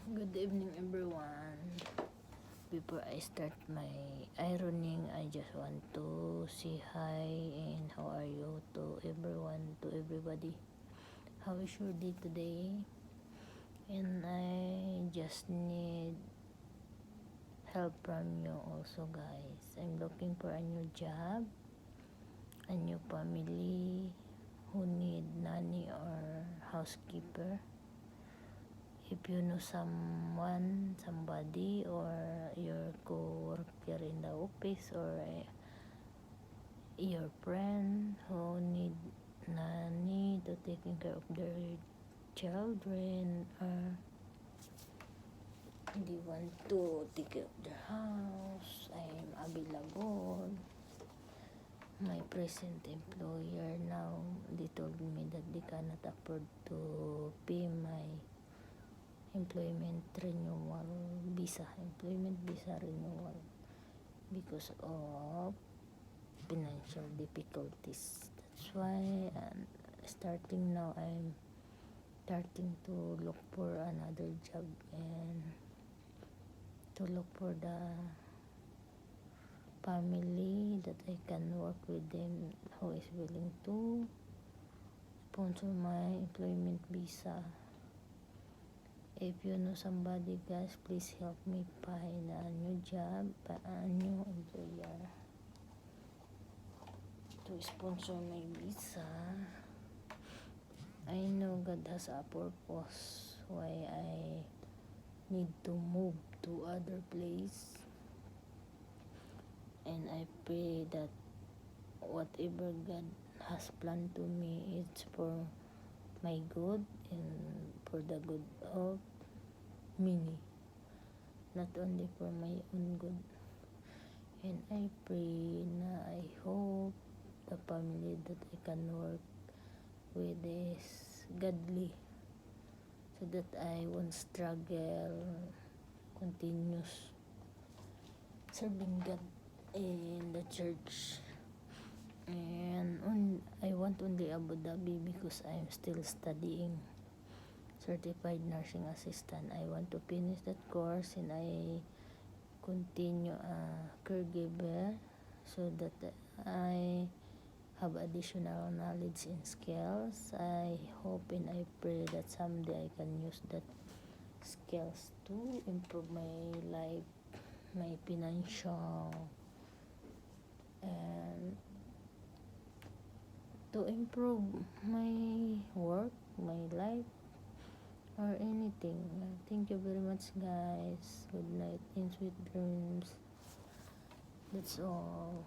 Good evening everyone. Before I start my ironing, I just want to say hi and how are you to everyone, to everybody. How is your day today? And I just need help from you also, guys. I'm looking for a new job, a new family who need nanny or housekeeper. If you know somebody, or your co-worker in the office, or your friend who need nanny to taking care of their children, or they want to take care of their house, I'm available. My present employer now, they told me that they cannot afford to pay my employment visa renewal because of financial difficulties. That's why starting now, I'm starting to look for another job and to look for the family that I can work with them who is willing to sponsor my employment visa. If you know somebody, guys, please help me find a new job, a new employer to sponsor my visa. I know God has a purpose why I need to move to other place, and I pray that whatever God has planned to me, it's for my good and for the good of many, not only for my own good. And I pray na I hope the family that I can work with is godly, so that I won't struggle, continuous serving God in the church. And I want only Abu Dhabi because I'm still studying certified nursing assistant. I want to finish that course and I continue a caregiver, so that I have additional knowledge and skills. I hope and I pray that someday I can use that skills to improve my life, my financial, and to improve my work, my life, or anything. Thank you very much, guys. Good night and sweet dreams. That's all.